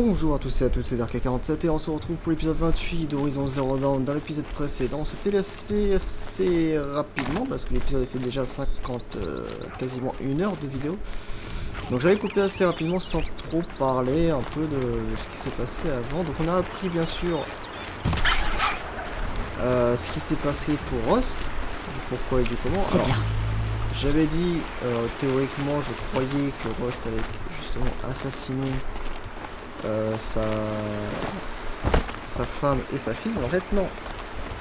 Bonjour à tous et à toutes, c'est Dark47 et on se retrouve pour l'épisode 28 d'Horizon Zero Dawn. Dans l'épisode précédent, c'était laissé assez rapidement parce que l'épisode était déjà 50, quasiment 1 heure de vidéo. Donc j'avais coupé assez rapidement sans trop parler un peu de ce qui s'est passé avant. Donc on a appris bien sûr ce qui s'est passé pour Rust, du pourquoi et du comment. Alors, j'avais dit, théoriquement, je croyais que Rust avait justement assassiné sa femme et sa fille. En fait, non.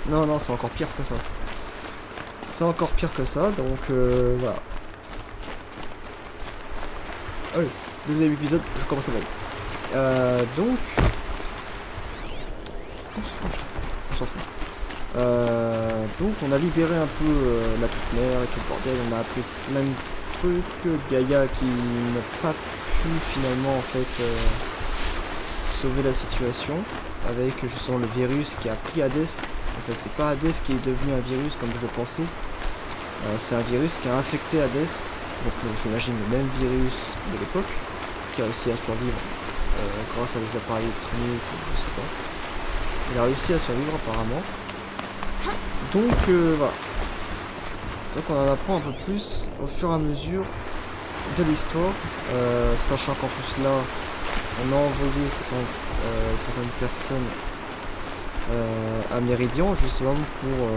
Non, c'est encore pire que ça. C'est encore pire que ça, donc voilà. Allez, deuxième épisode, je commence à aller. Donc... on s'en fout. Donc on a libéré un peu la toute mère et tout le bordel, on a appris plein de trucs, Gaïa qui n'a pas pu finalement en fait sauver la situation avec justement le virus qui a pris Hades. En fait c'est pas Hades qui est devenu un virus comme je le pensais, c'est un virus qui a infecté Hades, donc j'imagine le même virus de l'époque, qui a réussi à survivre grâce à des appareils électroniques ou je sais pas. Il a réussi à survivre apparemment. Donc voilà. Donc on en apprend un peu plus au fur et à mesure de l'histoire, sachant qu'en plus là on a envoyé certaines personnes à Méridian justement pour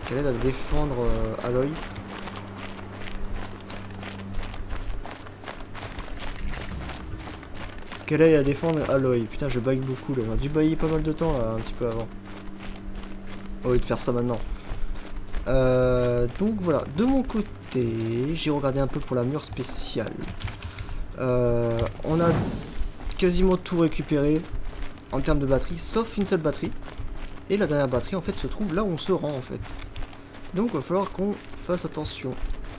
qu'elle aide à défendre Aloy. Qu'elle aille à défendre Aloy. Putain, je baille beaucoup là. J'aurais dû bailler pas mal de temps là, un petit peu avant. Au lieu de faire ça maintenant. Donc voilà, de mon côté, j'ai regardé un peu pour la mur spéciale. On a quasiment tout récupéré en termes de batterie, sauf une seule batterie. Et la dernière batterie en fait se trouve là où on se rend en fait. Donc il va falloir qu'on fasse attention.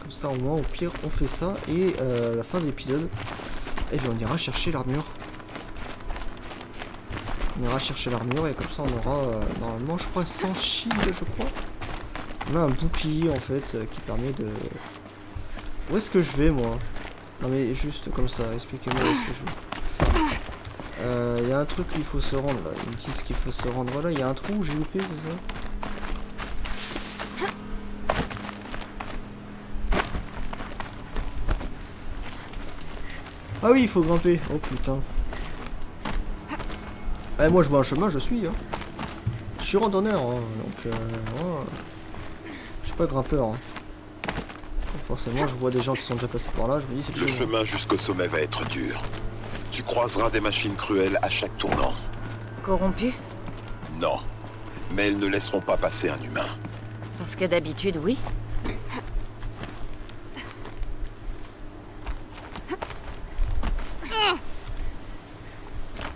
Comme ça au moins au pire on fait ça et à la fin de l'épisode, eh bien on ira chercher l'armure. On ira chercher l'armure et comme ça on aura normalement je crois 100 shield je crois. On a un bouclier en fait qui permet de... Où est-ce que je vais moi? Non mais juste comme ça, expliquez-moi où est-ce que je vais. Il y a un truc qu'il faut se rendre là, ils me disent qu'il faut se rendre. Voilà, il y a un trou où j'ai loupé, c'est ça? Ah oui, il faut grimper. Oh putain. Eh, moi je vois un chemin, je suis. Hein. Je suis randonneur, hein, donc oh. Je suis pas grimpeur. Hein. Donc forcément, je vois des gens qui sont déjà passés par là. Je me dis c'est le chemin jusqu'au sommet va être dur. Tu croiseras des machines cruelles à chaque tournant. Corrompues? Non, mais elles ne laisseront pas passer un humain. Parce que d'habitude, oui.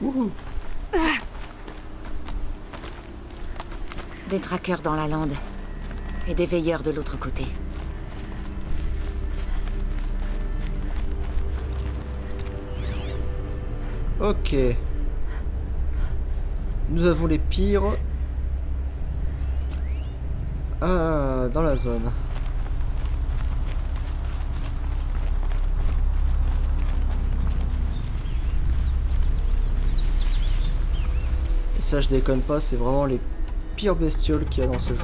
Wouhou. Des traqueurs dans la lande. Et des veilleurs de l'autre côté. Ok. Nous avons les pires dans la zone. Et ça je déconne pas, c'est vraiment les pires bestioles qu'il y a dans ce jeu.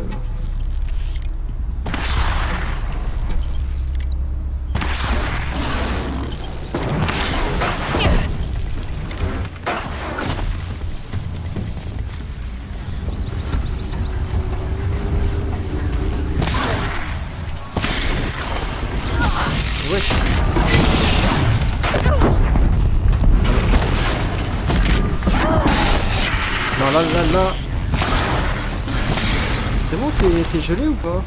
Non là. C'est bon, t'es gelé ou pas?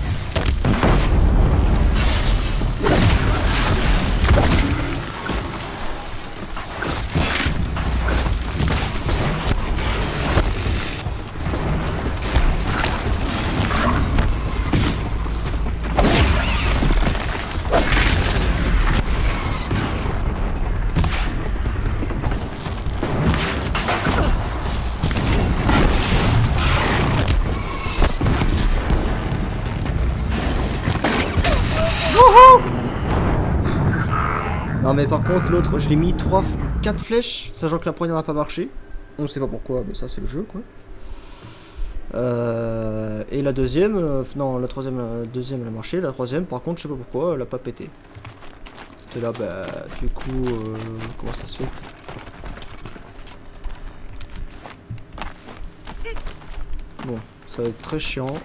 Non mais par contre l'autre, je l'ai mis 4 flèches, sachant que la première n'a pas marché. On ne sait pas pourquoi, mais ça c'est le jeu quoi. Et la deuxième, non la troisième, deuxième elle a marché, la troisième par contre je sais pas pourquoi, elle a pas pété. C'est là, bah du coup, comment ça se fait? Bon, ça va être très chiant.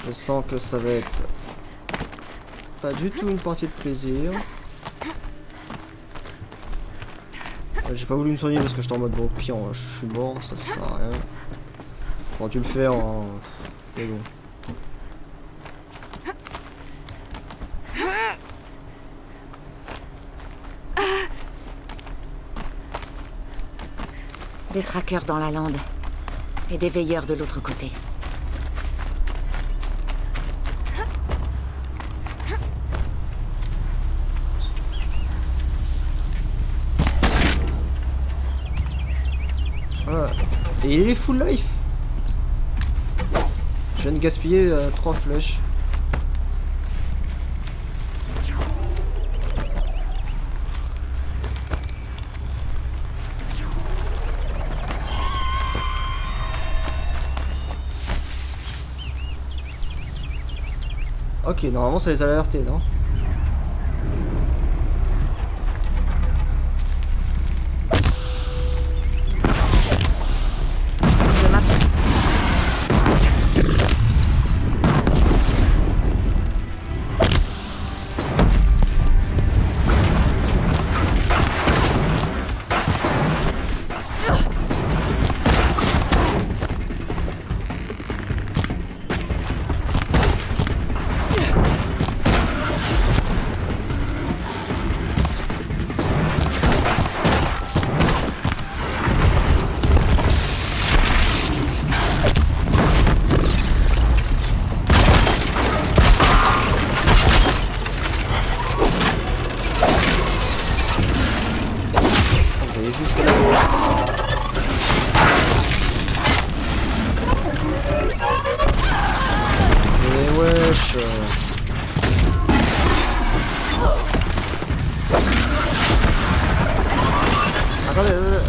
Je sens que ça va être pas du tout une partie de plaisir. J'ai pas voulu me soigner parce que j'étais en mode bon, pire, je suis mort, ça sert à rien. J'aurais dû le faire en. Mais bon. Des traqueurs dans la lande. Et des veilleurs de l'autre côté. Voilà. Et il est full life. Je viens de gaspiller 3 flèches. Ok, normalement ça les a alertés, non? Je m'appelle.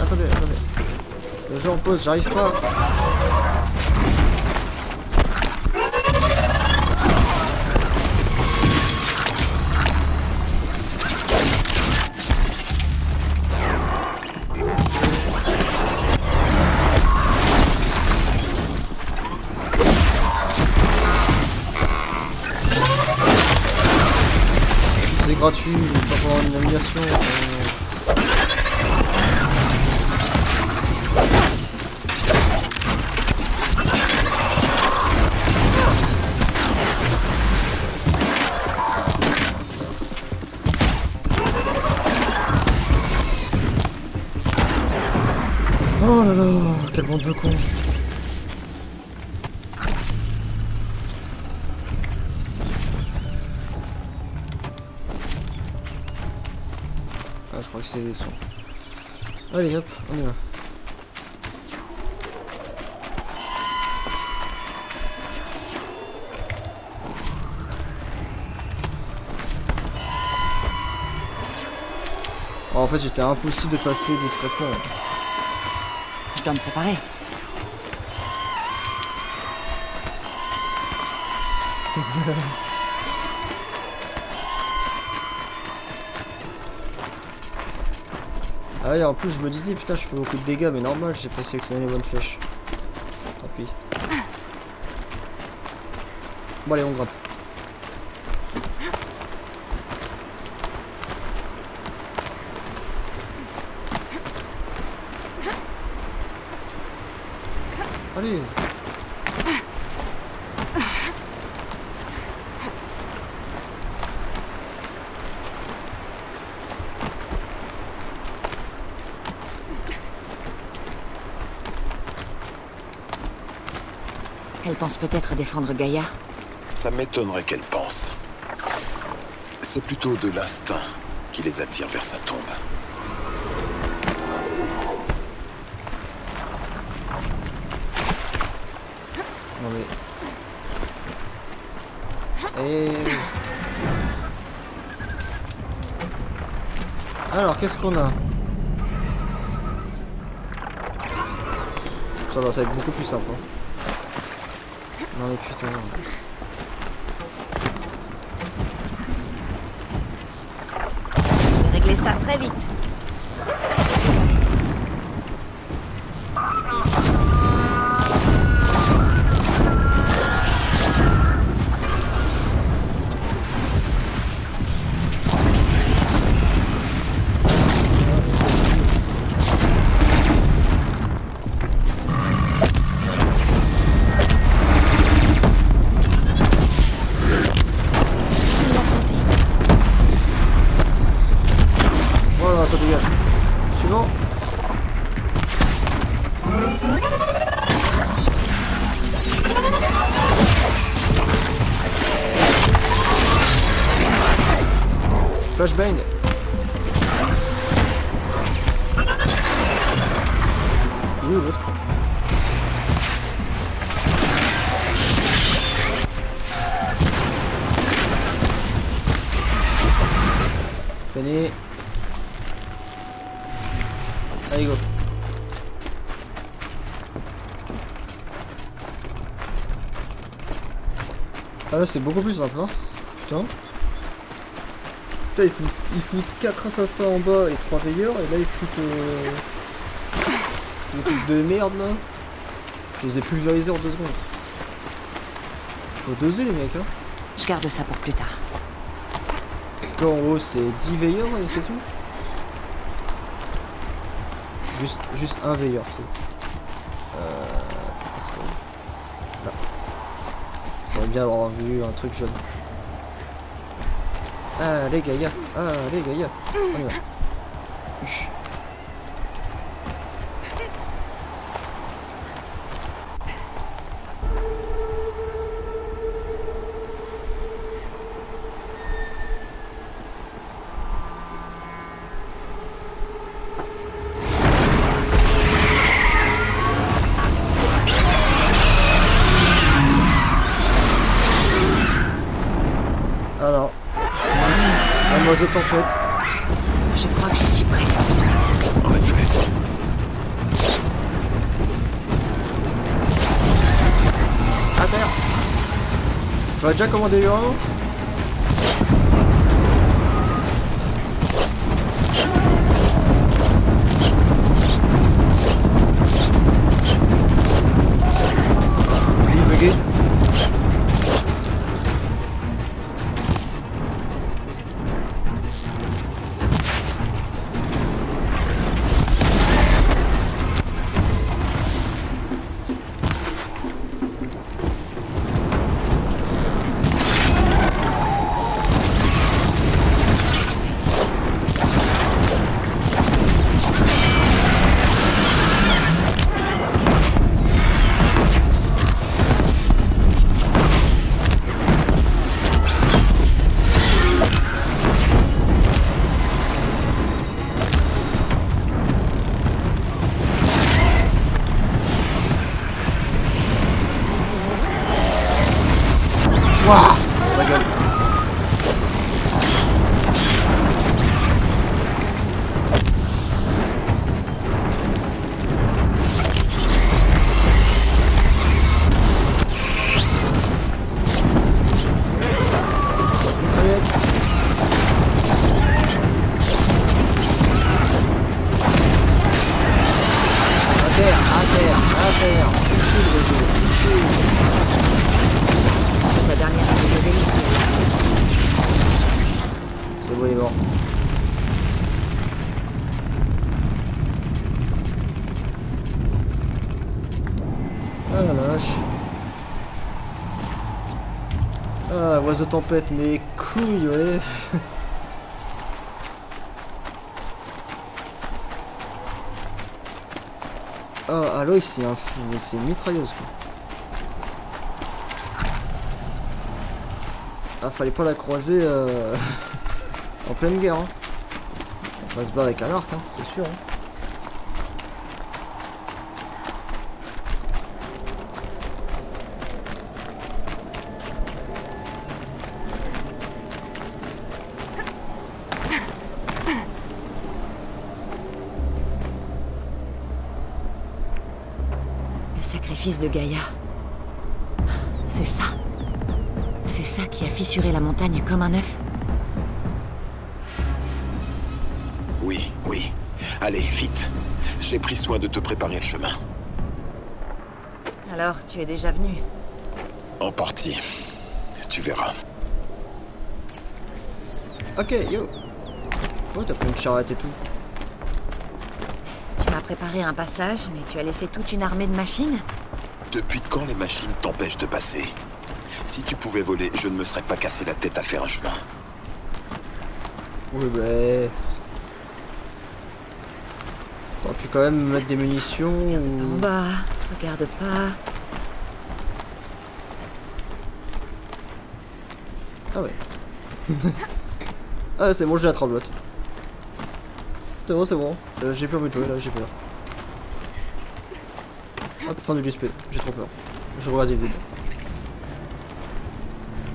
Attendez. Le jeu en pause, j'arrive pas. C'est gratuit, pas pendant une nomination. Oh là là, quelle bande de cons. Ah, je crois que c'est des sons. Allez hop, on y va. Oh, en fait, j'étais impossible de passer discrètement. Je dois me préparer. Ah ouais, en plus je me disais putain je fais beaucoup de dégâts mais normal j'ai pas sélectionné les bonnes flèches. Tant pis. Bon allez on grimpe. Allez. Elle pense peut-être défendre Gaïa. Ça m'étonnerait qu'elle pense. C'est plutôt de l'instinct qui les attire vers sa tombe. Non mais... Et... Alors, qu'est-ce qu'on a? Ça va être beaucoup plus simple. Hein. Non mais putain. Je vais régler ça très vite. Ça dégage. Suivant. Flashbang. Oui, l'autre. Fini. Allez go. Ah là c'est beaucoup plus simple hein. Putain. Putain ils foutent 4 assassins en bas et 3 veilleurs et là ils foutent des trucs de merde là. Je les ai pulvérisés en 2 secondes. Faut doser les mecs hein. Je garde ça pour plus tard. Parce qu'en haut c'est 10 veilleurs et c'est tout. Juste un veilleur, c'est. Là. Ça aurait bien avoir vu un truc jaune. Allez Gaïa, allez Gaïa, on y va. Uch. Ah non. Un oiseau tempête. Je crois que je suis prête. En effet. À terre. J'aurais déjà commandé un. Il est bugué. Waouh, ma gueule. À terre, touchez le réseau, touchez. La dernière année de délit. C'est bon, il est mort. Ah la vache. Ah, oiseau tempête, mais couilles, ouais. Ah, Aloy, c'est une mitrailleuse, quoi. Ah, fallait pas la croiser en pleine guerre, hein. On va se battre avec un arc, hein, c'est sûr, hein. sacrifice de Gaïa. C'est ça. C'est ça qui a fissuré la montagne comme un œuf. Oui, oui. Allez, vite. J'ai pris soin de te préparer le chemin. Alors, tu es déjà venu? En partie. Tu verras. Ok, yo. Oh, t'as pris une charrette et tout. Tu m'as préparé un passage, mais tu as laissé toute une armée de machines? Depuis quand les machines t'empêchent de passer? Si tu pouvais voler, je ne me serais pas cassé la tête à faire un chemin. Oui, bah... T'aurais pu quand même me mettre des munitions En ou... bas, regarde pas. Ah ouais. Ah c'est bon, j'ai la tremblote. C'est bon, c'est bon. J'ai plus envie de jouer là, j'ai peur. Hop, fin du display. J'ai trop peur. Je regarde des vidéos.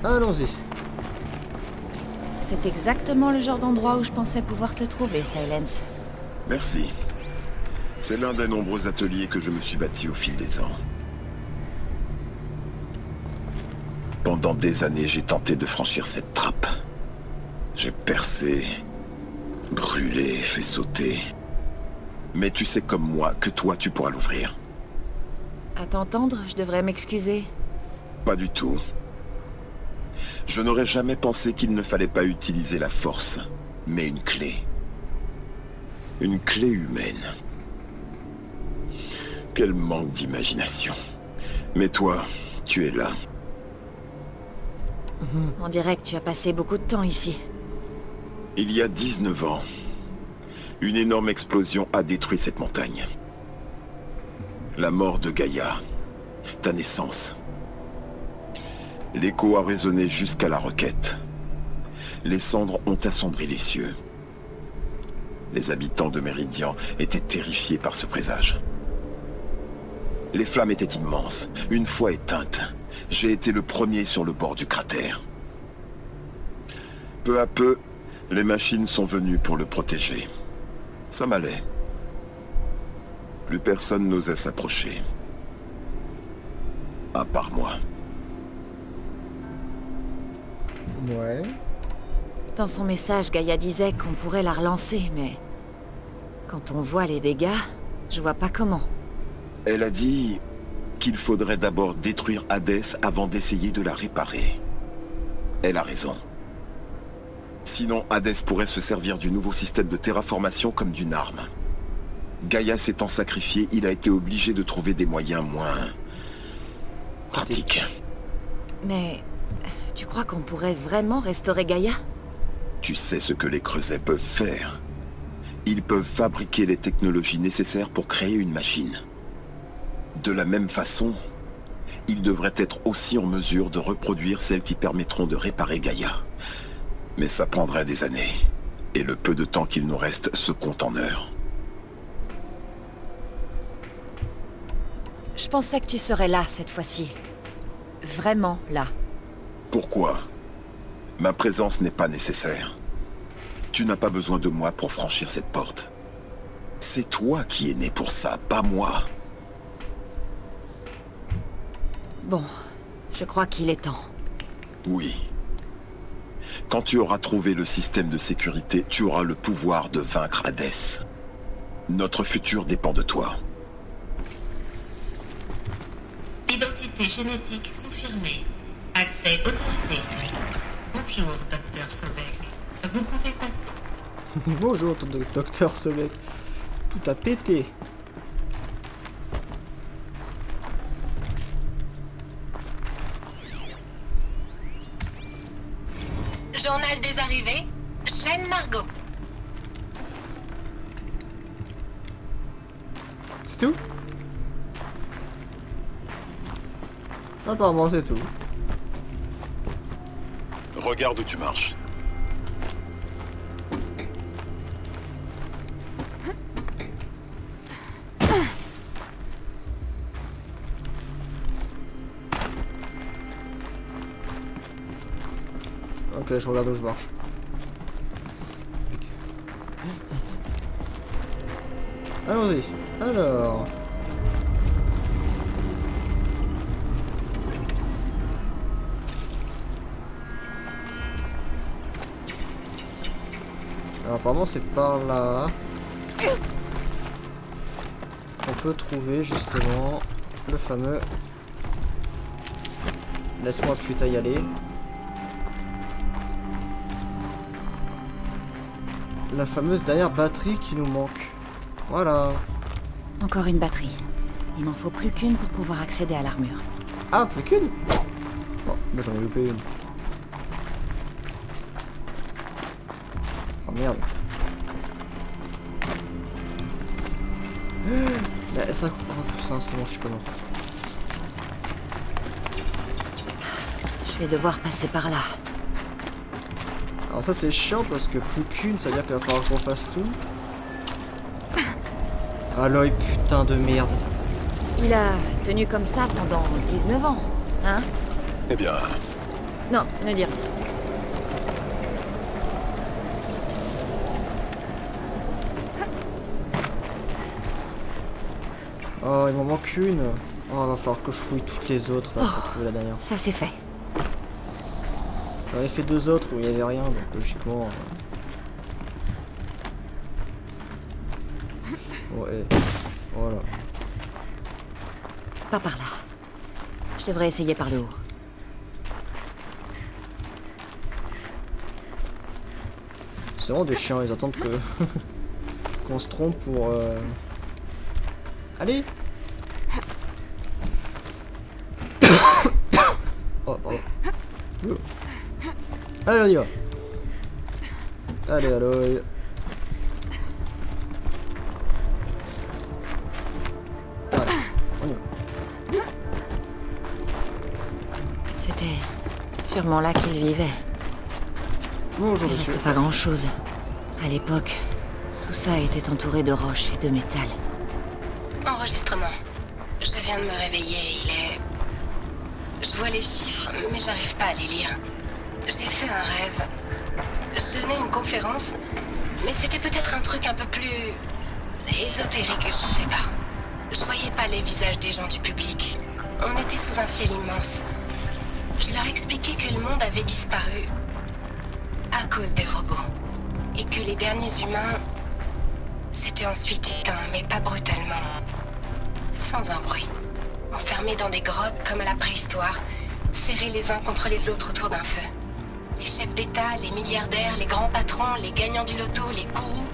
Allons-y. C'est exactement le genre d'endroit où je pensais pouvoir te trouver, Silence. Merci. C'est l'un des nombreux ateliers que je me suis bâti au fil des ans. Pendant des années, j'ai tenté de franchir cette trappe. J'ai percé, brûlé, fait sauter. Mais tu sais comme moi que toi, tu pourras l'ouvrir. À t'entendre, je devrais m'excuser. Pas du tout. Je n'aurais jamais pensé qu'il ne fallait pas utiliser la force, mais une clé. Une clé humaine. Quel manque d'imagination. Mais toi, tu es là. On dirait que tu as passé beaucoup de temps ici. Il y a 19 ans, une énorme explosion a détruit cette montagne. La mort de Gaïa, ta naissance. L'écho a résonné jusqu'à la requête. Les cendres ont assombri les cieux. Les habitants de Méridian étaient terrifiés par ce présage. Les flammes étaient immenses. Une fois éteintes, j'ai été le premier sur le bord du cratère. Peu à peu, les machines sont venues pour le protéger. Ça m'allait. Plus personne n'osait s'approcher. À part moi. Ouais. Dans son message, Gaïa disait qu'on pourrait la relancer, mais... Quand on voit les dégâts, je vois pas comment. Elle a dit qu'il faudrait d'abord détruire Hadès avant d'essayer de la réparer. Elle a raison. Sinon, Hadès pourrait se servir du nouveau système de terraformation comme d'une arme. Gaïa s'étant sacrifié, il a été obligé de trouver des moyens moins... pratiques. Mais... Tu crois qu'on pourrait vraiment restaurer Gaïa? Tu sais ce que les creusets peuvent faire. Ils peuvent fabriquer les technologies nécessaires pour créer une machine. De la même façon, ils devraient être aussi en mesure de reproduire celles qui permettront de réparer Gaïa. Mais ça prendrait des années. Et le peu de temps qu'il nous reste se compte en heures. Je pensais que tu serais là cette fois-ci. Vraiment là. Pourquoi? Ma présence n'est pas nécessaire. Tu n'as pas besoin de moi pour franchir cette porte. C'est toi qui es né pour ça, pas moi. Bon, je crois qu'il est temps. Oui. Quand tu auras trouvé le système de sécurité, tu auras le pouvoir de vaincre Hadès. Notre futur dépend de toi. Identité génétique confirmée. Accès autorisé. Bonjour, Docteur Sobek. Vous pouvez pas... Bonjour, docteur Sobek. Tout a pété. Journal des arrivées. Chaîne Margot. C'est tout? Apparemment c'est tout. Regarde où tu marches. Ok, je regarde où je marche. Allons-y. Alors... Alors, apparemment c'est par là qu'on peut trouver justement le fameux... Laisse-moi putain y aller. La fameuse dernière batterie qui nous manque. Voilà. Encore une batterie. Il m'en faut plus qu'une pour pouvoir accéder à l'armure. Ah, plus qu'une? Oh, bah j'en ai loupé une. Oh merde. Bah, ça... Oh putain, c'est bon, je suis pas mort. Je vais devoir passer par là. Alors ça c'est chiant parce que plus qu'une, ça veut dire qu'il va falloir que je refasse tout. Ah l'œil putain de merde. Il a tenu comme ça pendant 19 ans, hein? Eh bien, Non, ne dis rien. Oh il m'en manque une. Oh il va falloir que je fouille toutes les autres là, pour trouver la dernière. Ça c'est fait. J'en ai fait deux autres où il n'y avait rien, donc logiquement... Ouais, voilà. Pas par là. Je devrais essayer par le haut. C'est vraiment des chiens, ils attendent que... qu'on se trompe pour... Allez. Oh, pardon. Allez, on y va. Allez, allez. Voilà, on y va. C'était sûrement là qu'il vivait. Bonjour, Il monsieur. reste pas grand-chose. À l'époque, tout ça était entouré de roches et de métal. Enregistrement. Je viens de me réveiller, il est... Je vois les chiffres, mais j'arrive pas à les lire. J'ai fait un rêve. Je donnais une conférence, mais c'était peut-être un truc un peu plus... ésotérique, je sais pas. Je voyais pas les visages des gens du public. On était sous un ciel immense. Je leur expliquais que le monde avait disparu à cause des robots. Et que les derniers humains s'étaient ensuite éteints, mais pas brutalement. Sans un bruit. Enfermés dans des grottes comme à la préhistoire, serrés les uns contre les autres autour d'un feu. Les chefs d'État, les milliardaires, les grands patrons, les gagnants du loto, les gourous,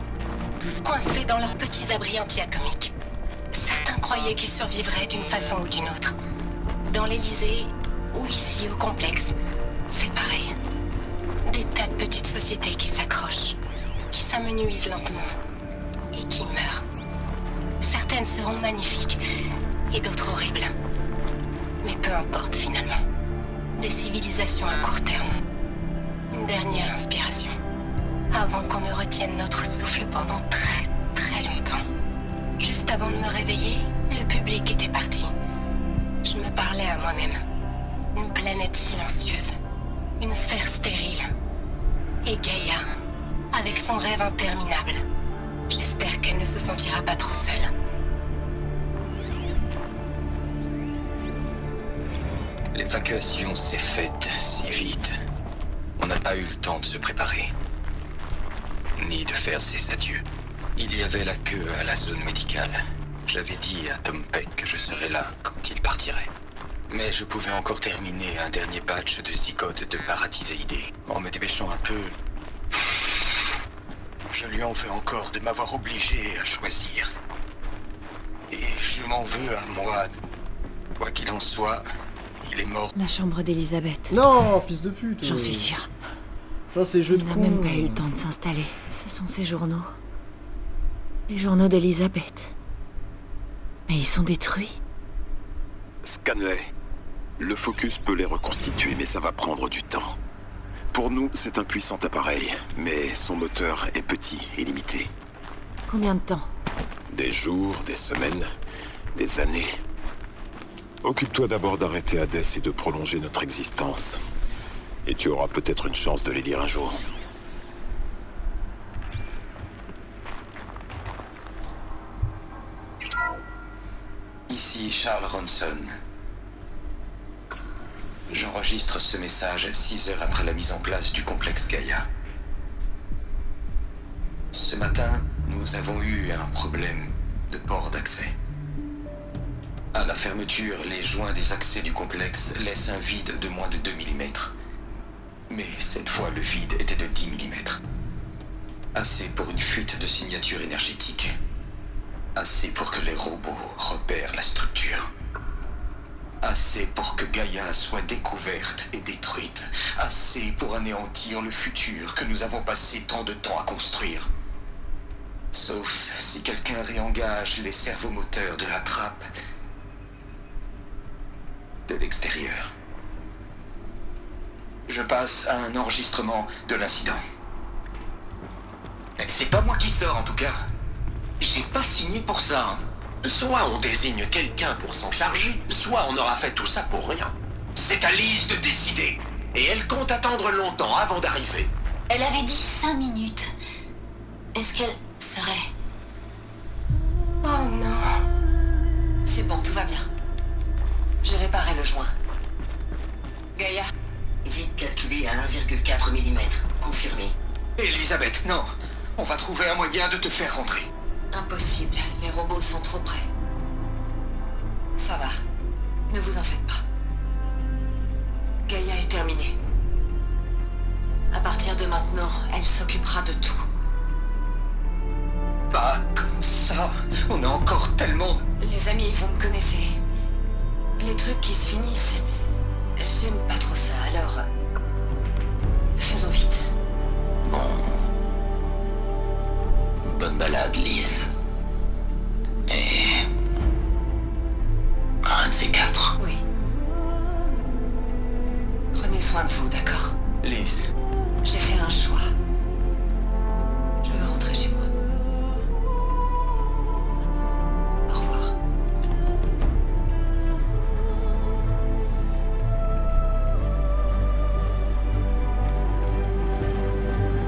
tous coincés dans leurs petits abris anti-atomiques. Certains croyaient qu'ils survivraient d'une façon ou d'une autre. Dans l'Élysée, ou ici au complexe, c'est pareil. Des tas de petites sociétés qui s'accrochent, qui s'amenuisent lentement, et qui meurent. Certaines seront magnifiques, et d'autres horribles. Mais peu importe finalement. Des civilisations à court terme. Une dernière inspiration. Avant qu'on ne retienne notre souffle pendant très très longtemps. Juste avant de me réveiller, le public était parti. Je me parlais à moi-même. Une planète silencieuse. Une sphère stérile. Et Gaïa, avec son rêve interminable. J'espère qu'elle ne se sentira pas trop seule. L'évacuation s'est faite si vite. On n'a pas eu le temps de se préparer. Ni de faire ses adieux. Il y avait la queue à la zone médicale. J'avais dit à Tom Peck que je serais là quand il partirait. Mais je pouvais encore terminer un dernier batch de zygotes de Paratisaidés. En me dépêchant un peu... Je lui en veux encore de m'avoir obligé à choisir. Et je m'en veux à moi. Quoi qu'il en soit, il est mort. La chambre d'Elisabeth. Non, fils de pute. J'en suis sûre. Ça c'est jeu de Il n'a con. même pas eu le temps de s'installer. Ce sont ses journaux. Les journaux d'Elisabeth. Mais ils sont détruits. Scanley. Le Focus peut les reconstituer, mais ça va prendre du temps. Pour nous, c'est un puissant appareil, mais son moteur est petit et limité. Combien de temps? Des jours, des semaines, des années. Occupe-toi d'abord d'arrêter Hades et de prolonger notre existence. Et tu auras peut-être une chance de les lire un jour. Ici Charles Ronson. J'enregistre ce message 6 heures après la mise en place du complexe Gaïa. Ce matin, nous avons eu un problème de port d'accès. À la fermeture, les joints des accès du complexe laissent un vide de moins de 2 mm. Mais cette fois, le vide était de 10 mm. Assez pour une fuite de signature énergétique. Assez pour que les robots repèrent la structure. Assez pour que Gaïa soit découverte et détruite. Assez pour anéantir le futur que nous avons passé tant de temps à construire. Sauf si quelqu'un réengage les servomoteurs de la trappe de l'extérieur. Je passe à un enregistrement de l'incident. C'est pas moi qui sors en tout cas. J'ai pas signé pour ça. Soit on désigne quelqu'un pour s'en charger, soit on aura fait tout ça pour rien. C'est à Lise de décider. Et elle compte attendre longtemps avant d'arriver. Elle avait dit 5 minutes. Est-ce qu'elle serait... Oh non. C'est bon, tout va bien. J'ai réparé le joint. Gaïa, vite calculé à 1,4 mm. Confirmé. Elisabeth, non. On va trouver un moyen de te faire rentrer. Impossible, les robots sont trop près. Ça va, ne vous en faites pas. Gaïa est terminée. À partir de maintenant, elle s'occupera de tout. Pas comme ça. On a encore tellement... Les amis, vous me connaissez. Les trucs qui se finissent, j'aime pas trop ça, alors... faisons vite. Bonne balade, Lise. Et... un de ces quatre. Oui. Prenez soin de vous, d'accord? Lise. J'ai fait un choix. Je veux rentrer chez moi. Au revoir.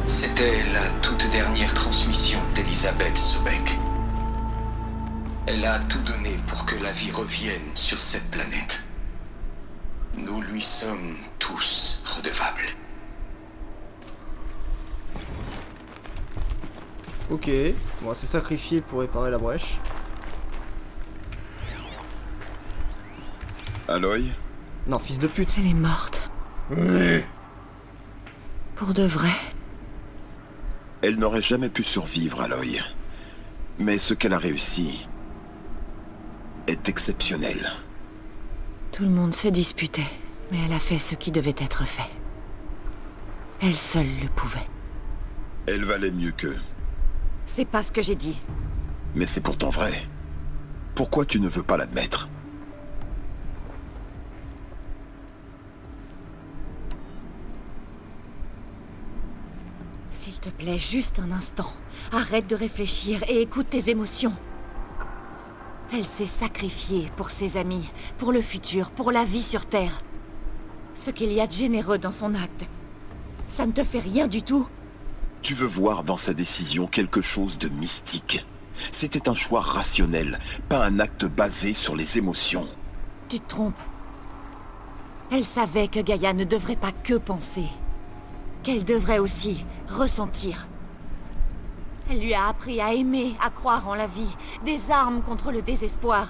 C'était la toute dernière transmission d'Elisabeth Sobek. Elle a tout donné pour que la vie revienne sur cette planète. Nous lui sommes tous redevables. Ok, on va se sacrifier pour réparer la brèche. Aloy? Non, fils de pute. Elle est morte. Pour de vrai. Elle n'aurait jamais pu survivre, Aloy. Mais ce qu'elle a réussi est exceptionnel. Tout le monde se disputait, mais elle a fait ce qui devait être fait. Elle seule le pouvait. Elle valait mieux qu'eux. C'est pas ce que j'ai dit. Mais c'est pourtant vrai. Pourquoi tu ne veux pas l'admettre? S'il te plaît, juste un instant. Arrête de réfléchir et écoute tes émotions. Elle s'est sacrifiée pour ses amis, pour le futur, pour la vie sur Terre. Ce qu'il y a de généreux dans son acte. Ça ne te fait rien du tout? Tu veux voir dans sa décision quelque chose de mystique. C'était un choix rationnel, pas un acte basé sur les émotions. Tu te trompes. Elle savait que Gaïa ne devrait pas que penser. Qu'elle devrait aussi ressentir. Elle lui a appris à aimer, à croire en la vie, des armes contre le désespoir.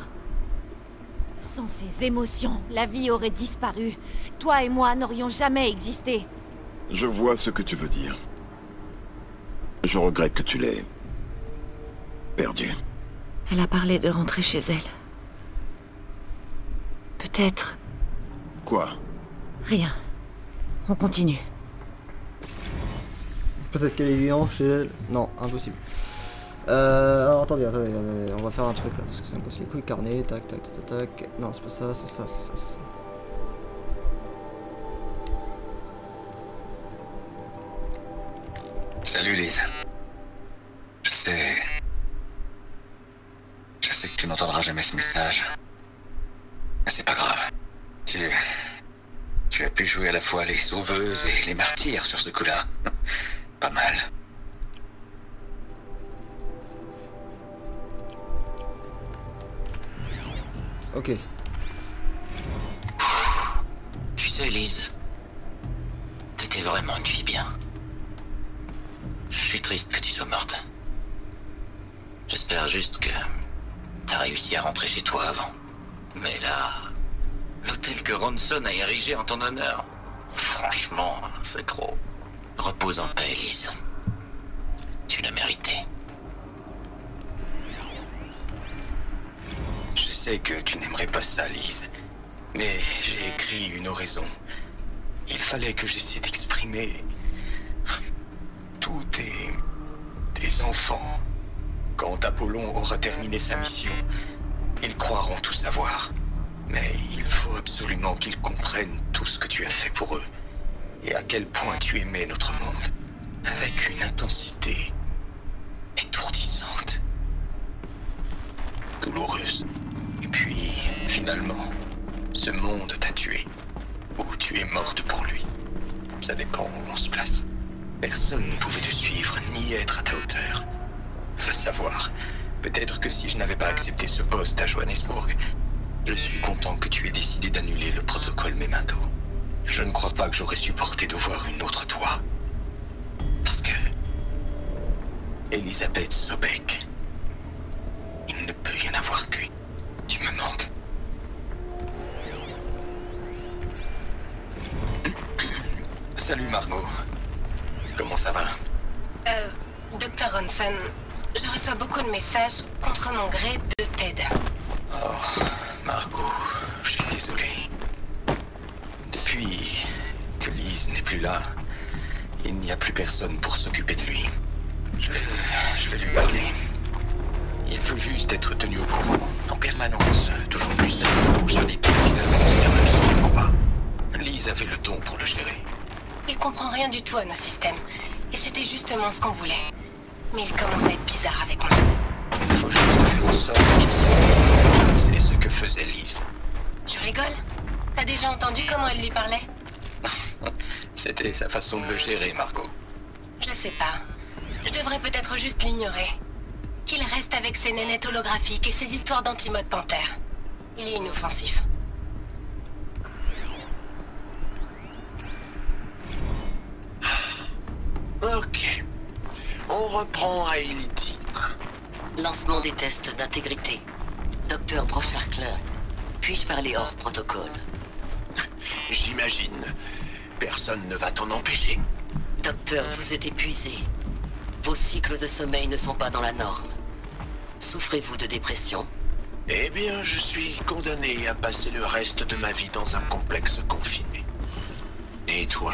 Sans ces émotions, la vie aurait disparu. Toi et moi n'aurions jamais existé. Je vois ce que tu veux dire. Je regrette que tu l'aies perdu. Elle a parlé de rentrer chez elle. Peut-être... Quoi? Rien. On continue. Peut-être qu'elle est vivante chez elle. Non, impossible. Alors attendez, on va faire un truc là, parce que ça me casse les couilles. Carnet, tac, tac, tac, tac, tac. Non, c'est pas ça, c'est ça, c'est ça, c'est ça. Salut Lise. Je sais que tu n'entendras jamais ce message. Mais c'est pas grave. Tu as pu jouer à la fois les sauveuses et les martyrs sur ce coup-là. Pas mal. Ok. Tu sais Lise, t'étais vraiment une fille bien. Je suis triste que tu sois morte. J'espère juste que t'as réussi à rentrer chez toi avant. Mais là, l'hôtel que Ronson a érigé en ton honneur, franchement, c'est trop. Repose en paix, Elise. Tu l'as mérité. Je sais que tu n'aimerais pas ça, Lise. Mais j'ai écrit une oraison. Il fallait que j'essaie d'exprimer tous tes enfants. Quand Apollon aura terminé sa mission, ils croiront tout savoir. Mais il faut absolument qu'ils comprennent tout ce que tu as fait pour eux. Et à quel point tu aimais notre monde. Avec une intensité étourdissante. Douloureuse. Et puis, finalement, ce monde t'a tué. Ou tu es morte pour lui. Ça dépend où on se place. Personne ne pouvait te suivre, ni être à ta hauteur. Va savoir. Peut-être que si je n'avais pas accepté ce poste à Johannesburg, je suis content que tu aies décidé d'annuler le protocole Memento. Je ne crois pas que j'aurais supporté de voir une autre toi. Parce que... Elisabeth Sobek... Il ne peut y en avoir qu'une. Tu me manques. Salut Margot. Comment ça va? Dr. Ronson, je reçois beaucoup de messages contre mon gré de Ted. Oh, Margot, je suis désolé. Depuis que Lise n'est plus là, il n'y a plus personne pour s'occuper de lui. Je vais lui parler. Il veut juste être tenu au courant, en permanence. Toujours plus d'infos sur des trucs qui ne le concernent absolument pas. Lise avait le don pour le gérer. Il comprend rien du tout à nos systèmes. Et c'était justement ce qu'on voulait. Mais il commence à être bizarre avec moi. Il faut juste faire en sorte qu'il soit. C'est ce que faisait Lise. Tu rigoles? T'as déjà entendu comment elle lui parlait? C'était sa façon de le gérer, Margot. Je sais pas. Je devrais peut-être juste l'ignorer. Qu'il reste avec ses nénettes holographiques et ses histoires d'anti-mode panthère. Il est inoffensif. Ok. On reprend à Elity. Lancement des tests d'intégrité. Docteur Brochard-Klein, puis-je parler hors protocole? J'imagine. Personne ne va t'en empêcher. Docteur, vous êtes épuisé. Vos cycles de sommeil ne sont pas dans la norme. Souffrez-vous de dépression? Eh bien, je suis condamné à passer le reste de ma vie dans un complexe confiné. Et toi?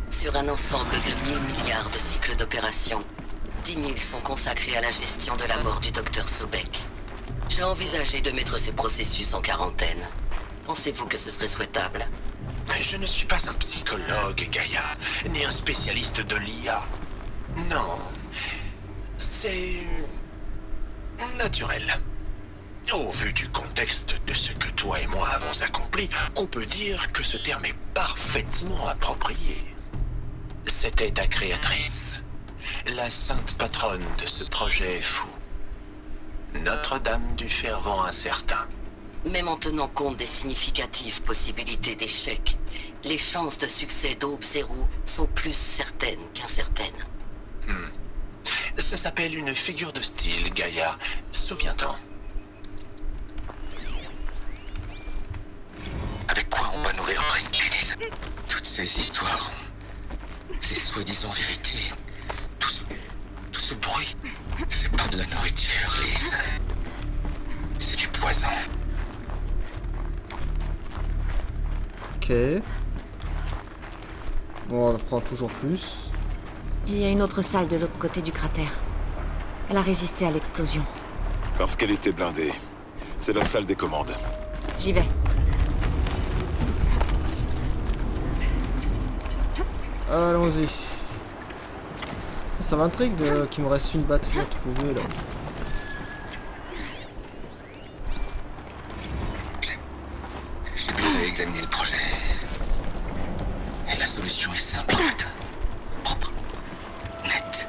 Sur un ensemble de 1000 milliards de cycles d'opération, 10 000 sont consacrés à la gestion de la mort du docteur Sobek. J'ai envisagé de mettre ces processus en quarantaine. Pensez-vous que ce serait souhaitable? Je ne suis pas un psychologue, Gaïa, ni un spécialiste de l'IA. Non, c'est... naturel. Au vu du contexte de ce que toi et moi avons accompli, on peut dire que ce terme est parfaitement approprié. C'était ta créatrice, la sainte patronne de ce projet fou. Notre-Dame du fervent incertain. Même en tenant compte des significatives possibilités d'échec, les chances de succès d'Aube Zéro sont plus certaines qu'incertaines. Ça s'appelle une figure de style, Gaïa. Souviens-t'en. Avec quoi on va nourrir Presqu'île, Elise? Toutes ces histoires, ces soi-disant vérités, tout ce bruit, c'est pas de la nourriture, Lise. C'est du poison. Ok. Bon, on apprend toujours plus. Il y a une autre salle de l'autre côté du cratère. Elle a résisté à l'explosion. Parce qu'elle était blindée. C'est la salle des commandes. J'y vais. Allons-y. Ça m'intrigue qu'il me reste une batterie à trouver là. J'ai bien examiné le projet. Et la solution est simple en fait. Propre. Nette.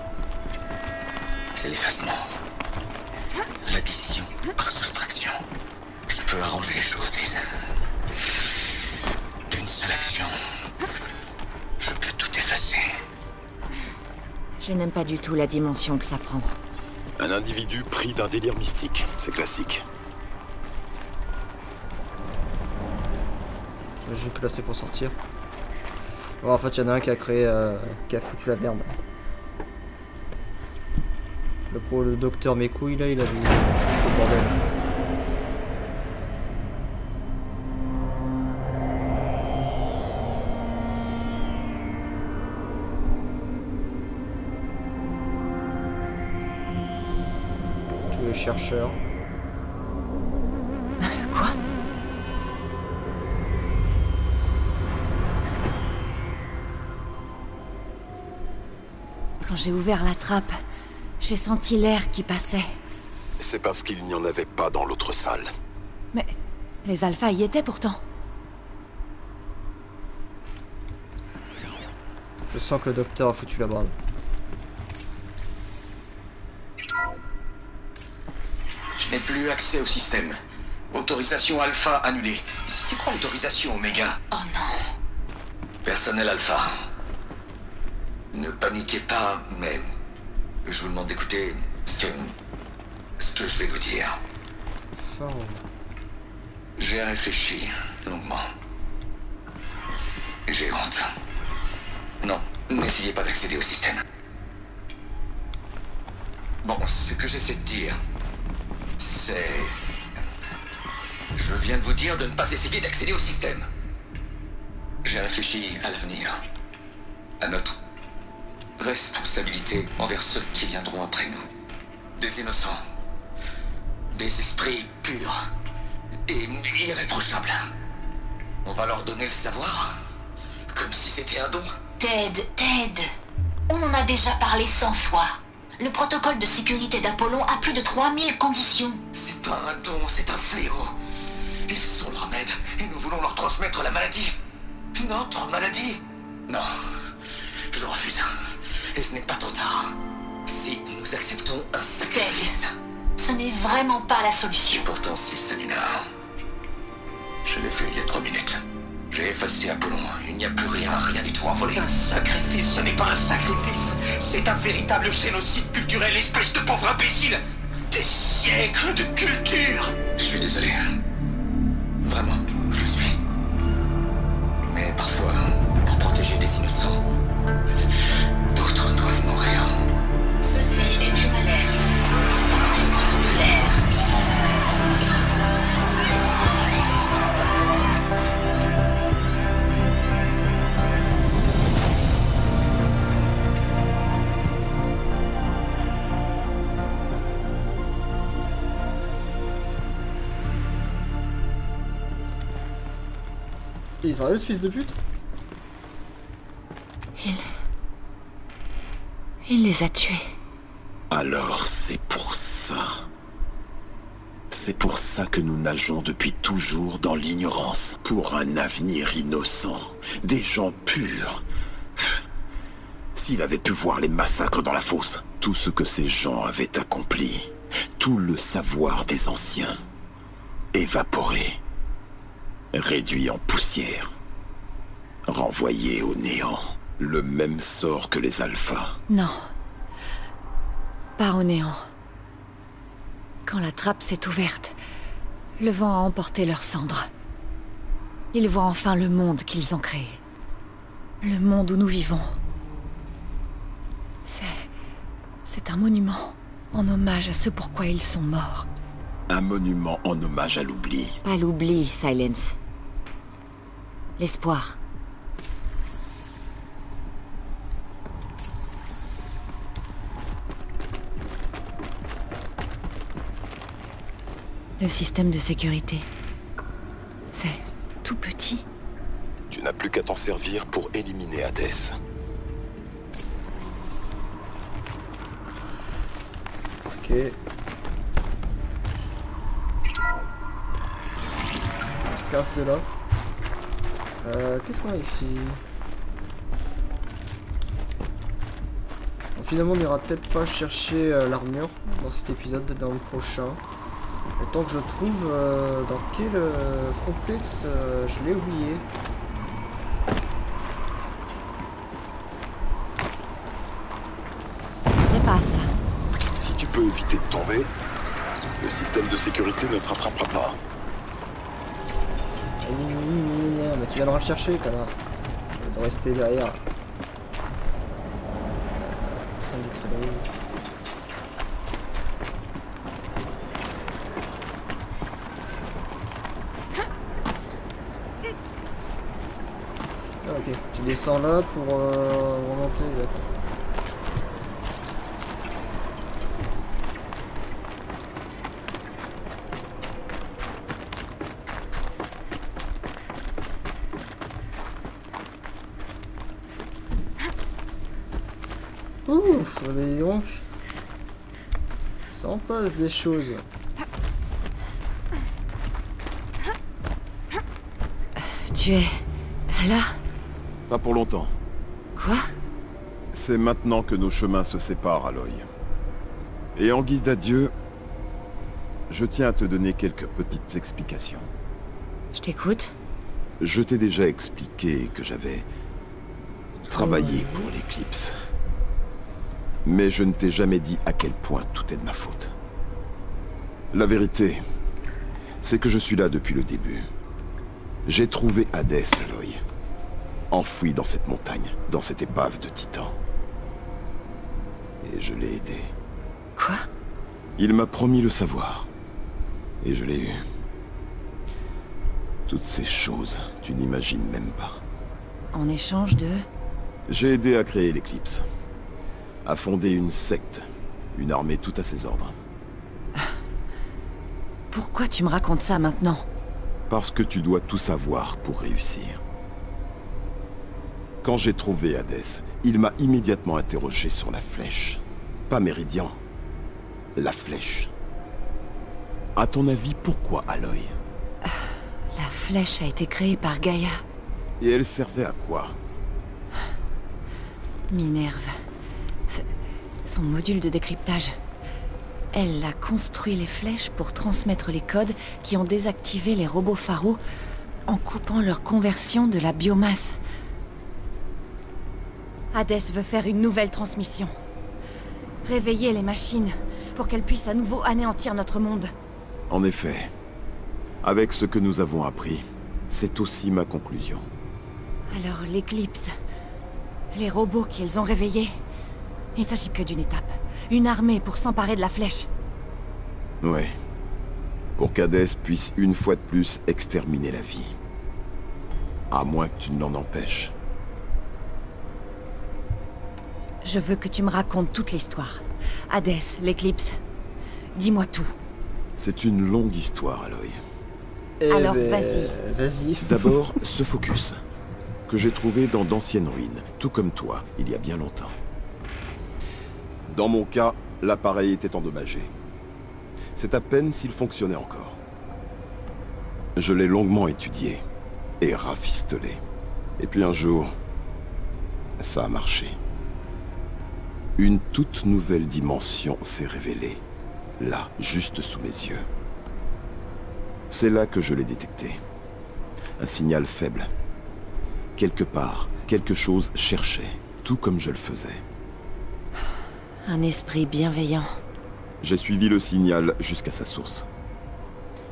C'est l'effacement. L'addition par soustraction. Je peux arranger les choses, Lise. D'une seule action, je peux tout effacer. Je n'aime pas du tout la dimension que ça prend. Un individu pris d'un délire mystique, c'est classique. J'ai classé pour sortir. Bon, en fait, il y en a un qui a créé, qui a foutu la merde. Le docteur mes couilles là, il a vu le bordel. Tous les chercheurs. Quoi? Quand j'ai ouvert la trappe, j'ai senti l'air qui passait. C'est parce qu'il n'y en avait pas dans l'autre salle. Mais les alphas y étaient pourtant. Je sens que le docteur a foutu la barre. Je n'ai plus accès au système. Autorisation alpha annulée. C'est quoi autorisation oméga? Oh non. Personnel alpha. Ne paniquez pas, mais je vous demande d'écouter ce que je vais vous dire. Oh. J'ai réfléchi longuement. J'ai honte. Non, n'essayez pas d'accéder au système. Bon, ce que j'essaie de dire, c'est... Je viens de vous dire de ne pas essayer d'accéder au système. J'ai réfléchi à l'avenir, à notre responsabilité envers ceux qui viendront après nous. Des innocents, des esprits purs et irréprochables. On va leur donner le savoir, comme si c'était un don. Ted, on en a déjà parlé 100 fois. Le protocole de sécurité d'Apollon a plus de 3000 conditions. C'est pas un don, c'est un fléau. Ils sont le remède et nous voulons leur transmettre la maladie. Notre maladie. Non, je refuse. Et ce n'est pas trop tard. Si nous acceptons un sacrifice. Ce n'est vraiment pas la solution. Pourtant, si, Selina. Je l'ai fait il y a 3 minutes. J'ai effacé Apollon. Il n'y a plus rien du tout envolé. Un sacrifice, ce n'est pas un sacrifice. C'est un véritable génocide culturel, espèce de pauvre imbécile. Des siècles de culture. Je suis désolé. Vraiment, je suis. Mais parfois, pour protéger des innocents, d'autres doivent mourir. Ceci est une alerte. Diffusion de l'air. Il est sérieux ce fils de pute? Il les a tués. Alors c'est pour ça. C'est pour ça que nous nageons depuis toujours dans l'ignorance. Pour un avenir innocent. Des gens purs. S'il avait pu voir les massacres dans la fosse, tout ce que ces gens avaient accompli, tout le savoir des anciens, évaporé, réduit en poussière, renvoyé au néant. Le même sort que les alphas. Non. Pas au néant. Quand la trappe s'est ouverte, le vent a emporté leurs cendres. Ils voient enfin le monde qu'ils ont créé. Le monde où nous vivons. C'est un monument en hommage à ce pourquoi ils sont morts. Un monument en hommage à l'oubli. Pas l'oubli, Silence. L'espoir. Le système de sécurité. C'est tout petit. Tu n'as plus qu'à t'en servir pour éliminer Hadès. Ok. On se casse de là. Qu'est-ce qu'on a ici? Bon, finalement, on n'ira peut-être pas chercher l'armure dans cet épisode, dans le prochain. Autant que je trouve dans quel complexe je l'ai oublié. pas à ça. Si tu peux éviter de tomber, le système de sécurité ne te rattrapera pas. Mais tu viendras le chercher, connard. Tu dois rester derrière. Ça me dit que c'est bon. Ah, ok, tu descends là pour remonter, d'accord. Ouf, mais donc, ça en passe des choses. Tu es... là? Pas pour longtemps. Quoi? C'est maintenant que nos chemins se séparent, Aloy. Et en guise d'adieu, je tiens à te donner quelques petites explications. Je t'écoute. Je t'ai déjà expliqué que j'avais travaillé pour l'Eclipse. Mais je ne t'ai jamais dit à quel point tout est de ma faute. La vérité, c'est que je suis là depuis le début. J'ai trouvé Hadès, Aloy. Enfoui dans cette montagne, dans cette épave de Titan. Et je l'ai aidé. Quoi? Il m'a promis le savoir. Et je l'ai eu. Toutes ces choses, tu n'imagines même pas. En échange de... J'ai aidé à créer l'Eclipse. À fonder une secte. Une armée tout à ses ordres. Pourquoi tu me racontes ça maintenant? Parce que tu dois tout savoir pour réussir. Quand j'ai trouvé Hadès, il m'a immédiatement interrogé sur la flèche. Pas Méridian. La flèche. À ton avis, pourquoi Aloy? La flèche a été créée par Gaïa. Et elle servait à quoi? Minerve. Son module de décryptage. Elle a construit les flèches pour transmettre les codes qui ont désactivé les robots Pharaoh en coupant leur conversion de la biomasse. Hadès veut faire une nouvelle transmission. Réveiller les machines pour qu'elles puissent à nouveau anéantir notre monde. En effet. Avec ce que nous avons appris, c'est aussi ma conclusion. Alors l'Eclipse, les robots qu'ils ont réveillés, il s'agit que d'une étape. Une armée pour s'emparer de la flèche. Ouais. Pour qu'Hadès puisse une fois de plus exterminer la vie. À moins que tu ne l'en empêches. Je veux que tu me racontes toute l'histoire. Hadès, l'Eclipse. Dis-moi tout. C'est une longue histoire, Aloy. Alors vas-y. Vas-y. D'abord, ce focus. Que j'ai trouvé dans d'anciennes ruines, tout comme toi, il y a bien longtemps. Dans mon cas, l'appareil était endommagé. C'est à peine s'il fonctionnait encore. Je l'ai longuement étudié et rafistolé. Et puis un jour, ça a marché. Une toute nouvelle dimension s'est révélée, là, juste sous mes yeux. C'est là que je l'ai détecté. Un signal faible. Quelque part, quelque chose cherchait, tout comme je le faisais. Un esprit bienveillant. J'ai suivi le signal jusqu'à sa source.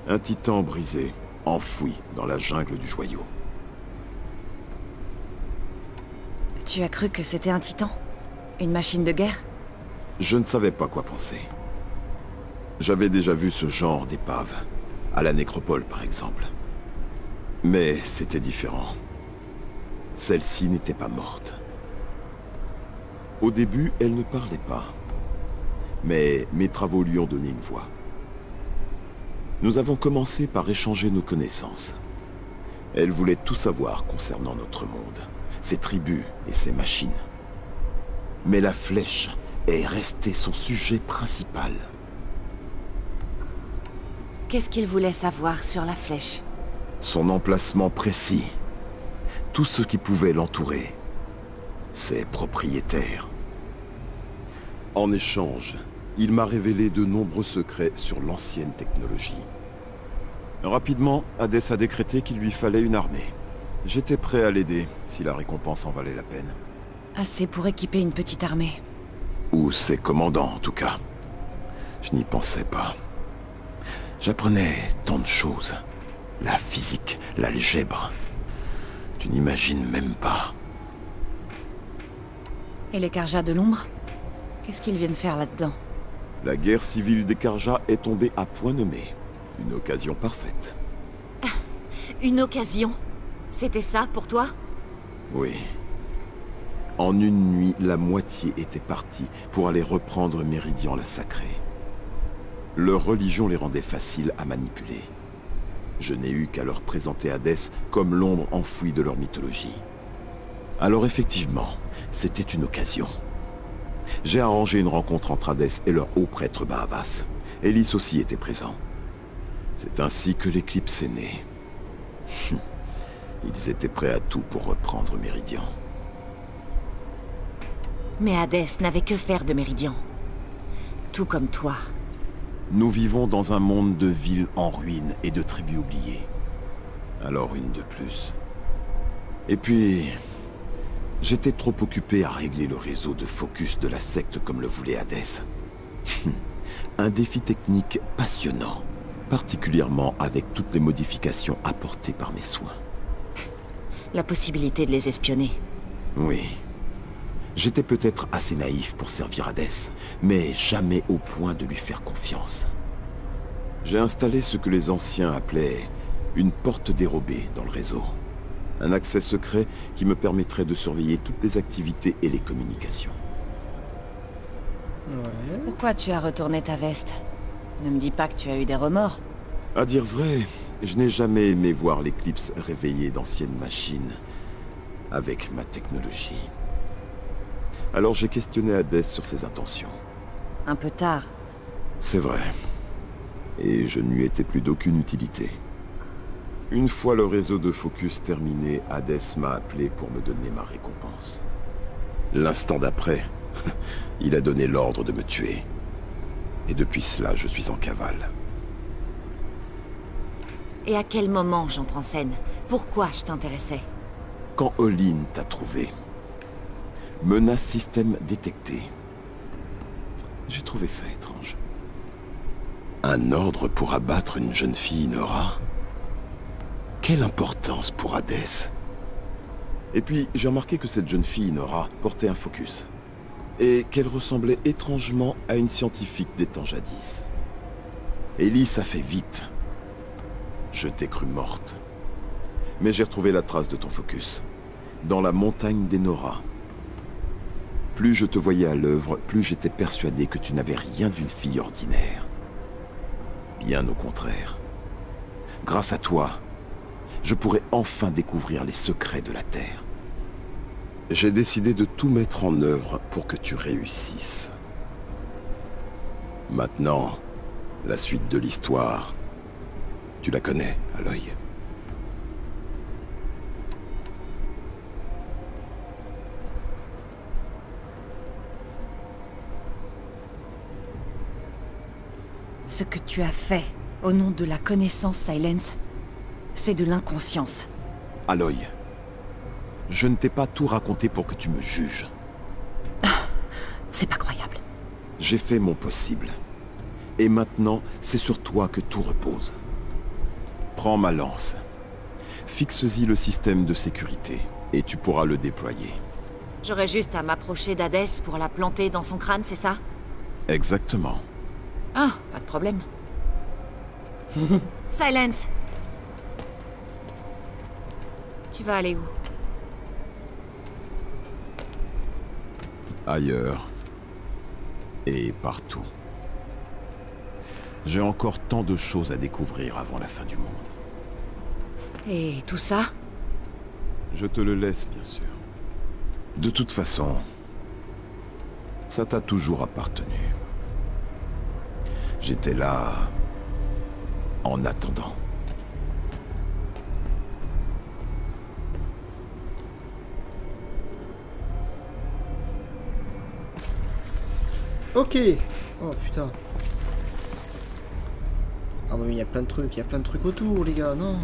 Un titan brisé, enfoui dans la jungle du joyau. Tu as cru que c'était un titan? Une machine de guerre? Je ne savais pas quoi penser. J'avais déjà vu ce genre d'épave, à la nécropole par exemple. Mais c'était différent. Celle-ci n'était pas morte. Au début, elle ne parlait pas. Mais mes travaux lui ont donné une voix. Nous avons commencé par échanger nos connaissances. Elle voulait tout savoir concernant notre monde, ses tribus et ses machines. Mais la flèche est restée son sujet principal. Qu'est-ce qu'il voulait savoir sur la flèche? Son emplacement précis. Tout ce qui pouvait l'entourer. Ses propriétaires. En échange, il m'a révélé de nombreux secrets sur l'ancienne technologie. Rapidement, Hadès a décrété qu'il lui fallait une armée. J'étais prêt à l'aider, si la récompense en valait la peine. Assez pour équiper une petite armée. Ou ses commandants, en tout cas. Je n'y pensais pas. J'apprenais tant de choses. La physique, l'algèbre. Tu n'imagines même pas. Et les Carja de l'ombre? Qu'est-ce qu'ils viennent faire là-dedans? La guerre civile des Carja est tombée à point nommé. Une occasion parfaite. Une occasion? C'était ça pour toi? Oui. En une nuit, la moitié était partie pour aller reprendre Méridian la Sacrée. Leur religion les rendait faciles à manipuler. Je n'ai eu qu'à leur présenter Hadès comme l'ombre enfouie de leur mythologie. Alors effectivement, c'était une occasion. J'ai arrangé une rencontre entre Hadès et leur haut prêtre Bahavas. Ellis aussi était présent. C'est ainsi que l'éclipse est née. Ils étaient prêts à tout pour reprendre Méridian. Mais Hadès n'avait que faire de Méridian. Tout comme toi. Nous vivons dans un monde de villes en ruine et de tribus oubliées. Alors une de plus. Et puis... j'étais trop occupé à régler le réseau de focus de la secte comme le voulait Hadès. Un défi technique passionnant, particulièrement avec toutes les modifications apportées par mes soins. La possibilité de les espionner. Oui. J'étais peut-être assez naïf pour servir Hadès, mais jamais au point de lui faire confiance. J'ai installé ce que les anciens appelaient une porte dérobée dans le réseau. Un accès secret qui me permettrait de surveiller toutes les activités et les communications. Ouais. Pourquoi tu as retourné ta veste? Ne me dis pas que tu as eu des remords. À dire vrai, je n'ai jamais aimé voir l'éclipse réveiller d'anciennes machines avec ma technologie. Alors j'ai questionné Hadès sur ses intentions. Un peu tard. C'est vrai. Et je ne lui étais plus d'aucune utilité. Une fois le réseau de focus terminé, Hadès m'a appelé pour me donner ma récompense. L'instant d'après, il a donné l'ordre de me tuer. Et depuis cela, je suis en cavale. Et à quel moment j'entre en scène? Pourquoi je t'intéressais? Quand Olin t'a trouvé, menace système détecté. J'ai trouvé ça étrange. Un ordre pour abattre une jeune fille Nora? Quelle importance pour Hadès? Et puis, j'ai remarqué que cette jeune fille Nora portait un focus. Et qu'elle ressemblait étrangement à une scientifique des temps jadis. Ellis a fait vite. Je t'ai cru morte. Mais j'ai retrouvé la trace de ton focus. Dans la montagne des Nora. Plus je te voyais à l'œuvre, plus j'étais persuadé que tu n'avais rien d'une fille ordinaire. Bien au contraire. Grâce à toi, je pourrais enfin découvrir les secrets de la Terre. J'ai décidé de tout mettre en œuvre pour que tu réussisses. Maintenant, la suite de l'histoire, tu la connais, Aloy. Ce que tu as fait au nom de la connaissance, Silence, c'est de l'inconscience. Aloy, je ne t'ai pas tout raconté pour que tu me juges. C'est pas croyable. J'ai fait mon possible. Et maintenant, c'est sur toi que tout repose. Prends ma lance. Fixe-y le système de sécurité, et tu pourras le déployer. J'aurais juste à m'approcher d'Hadès pour la planter dans son crâne, c'est ça? Exactement. Ah, pas de problème. Silence! Tu vas aller où? Ailleurs. Et partout. J'ai encore tant de choses à découvrir avant la fin du monde. Et tout ça? Je te le laisse, bien sûr. De toute façon, ça t'a toujours appartenu. J'étais là... en attendant. Ok. Oh putain. Ah bah mais il y a plein de trucs autour les gars, non.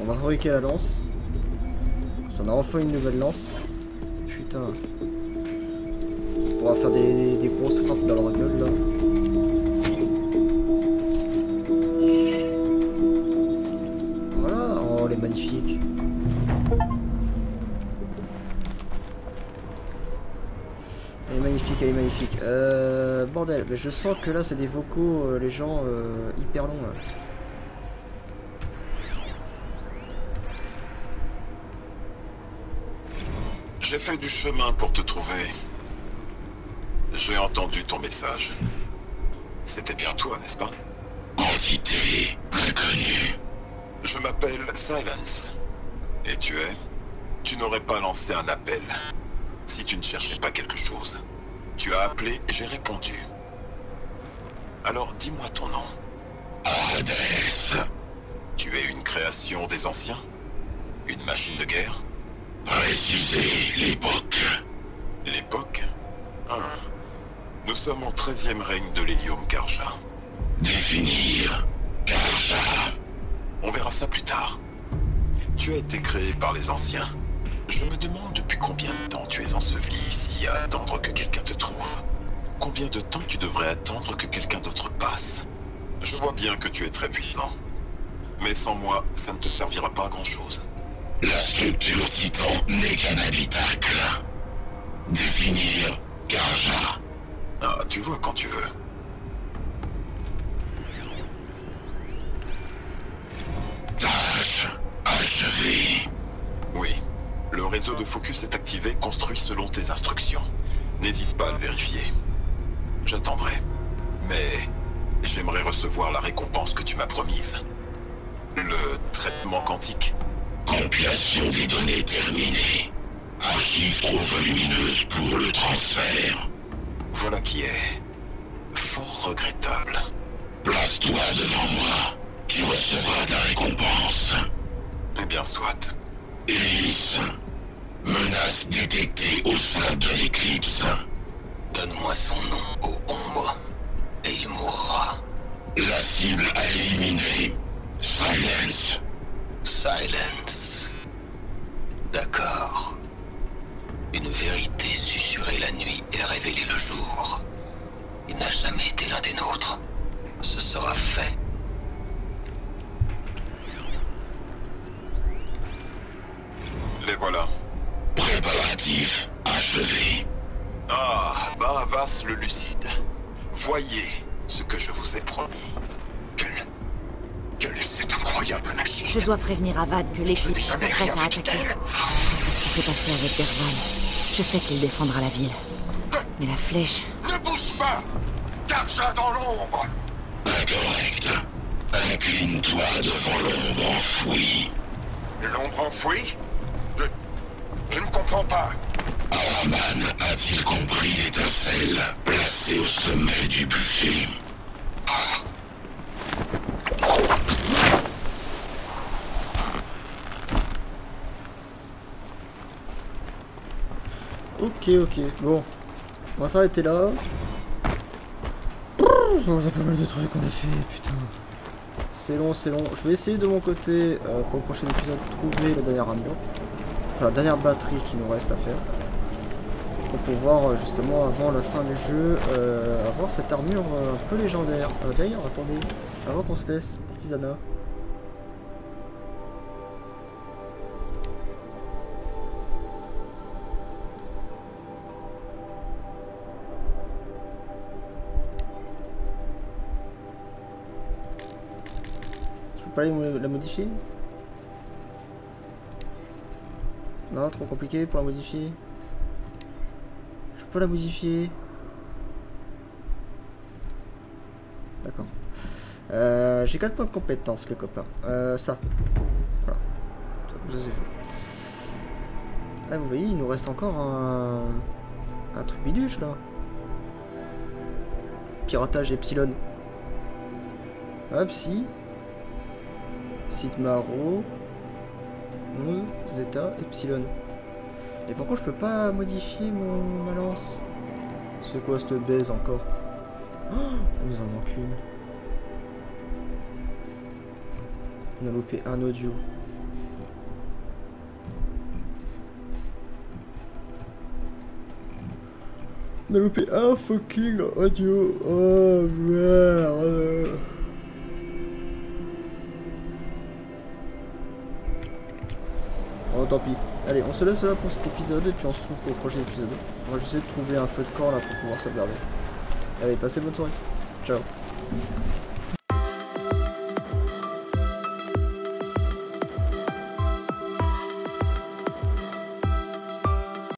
On va fabriquer la lance. On a enfin une nouvelle lance. Putain. On va faire des grosses frappes dans leur gueule là. Voilà, oh elle est magnifique. Elle est magnifique, elle est magnifique. Bordel, mais je sens que là c'est des vocaux, les gens hyper longs là. J'ai fait du chemin pour te trouver. J'ai entendu ton message. C'était bien toi, n'est-ce pas? Entité inconnue. Je m'appelle Silence. Et tu es? Tu n'aurais pas lancé un appel si tu ne cherchais pas quelque chose. Tu as appelé et j'ai répondu. Alors dis-moi ton nom. Hades. Tu es une création des anciens? Une machine de guerre? Préciser l'époque. L'époque? Nous sommes au 13e règne de l'hélium Karja. Définir Karja. On verra ça plus tard. Tu as été créé par les anciens. Je me demande depuis combien de temps tu es enseveli ici à attendre que quelqu'un te trouve. Combien de temps tu devrais attendre que quelqu'un d'autre passe? Je vois bien que tu es très puissant. Mais sans moi, ça ne te servira pas à grand-chose. La structure Titan n'est qu'un habitacle. Définir Karja. Ah, tu vois quand tu veux. Tâche achevée. Oui. Le réseau de focus est activé, construit selon tes instructions. N'hésite pas à le vérifier. J'attendrai. Mais j'aimerais recevoir la récompense que tu m'as promise. Le traitement quantique. Compilation des données terminée. Archive trop volumineuse pour le transfert. Voilà qui est fort regrettable. Place-toi devant moi. Tu recevras ta récompense. Eh bien, soit. Hélice. Menace détectée au sein de l'éclipse. Donne-moi son nom aux ombres, et il mourra. La cible à éliminer. Silence. Silence. D'accord. Une vérité susurrée la nuit et révélée le jour. Il n'a jamais été l'un des nôtres. Ce sera fait. Les voilà. Préparatif achevé. Ah, Bahavas le lucide. Voyez ce que je vous ai promis. C'est incroyable, machine. Je dois prévenir Avad que l'éclipse s'apprête à attaquer. Après ce qui s'est passé avec Derval, je sais qu'il défendra la ville. Mais la flèche... Ne bouge pas! Karja dans l'ombre! Incorrect. Incline-toi devant l'ombre enfouie. L'ombre enfouie? Je ne comprends pas. Araman a-t-il compris l'étincelle placée au sommet du bûcher? Ok, bon. On va s'arrêter là. Il y a pas mal de trucs qu'on a fait, putain. C'est long. Je vais essayer de mon côté, pour le prochain épisode, de trouver la dernière armure. Enfin, la dernière batterie qu'il nous reste à faire. Pour pouvoir, justement, avant la fin du jeu, avoir cette armure un peu légendaire. D'ailleurs, attendez, avant qu'on se laisse, artisanat. Pas la modifier? Non, trop compliqué pour la modifier. Je peux pas la modifier. D'accord. J'ai 4 points de compétence, les copains. Ça. Voilà. Ça, c'est fait. Ah, vous voyez, il nous reste encore un truc biduche là. Piratage Epsilon. Hop, si. Sigma Rho 11 Zeta Epsilon. Et pourquoi je peux pas modifier ma lance? C'est quoi cette baise encore? Oh, il nous en manque une. On a loupé un audio. On a loupé un fucking audio. Oh merde. Oh tant pis. Allez, on se laisse là pour cet épisode et puis on se retrouve pour le prochain épisode. Moi j'essaie de trouver un feu de camp là pour pouvoir sauvegarder. Allez, passez bonne soirée. Ciao.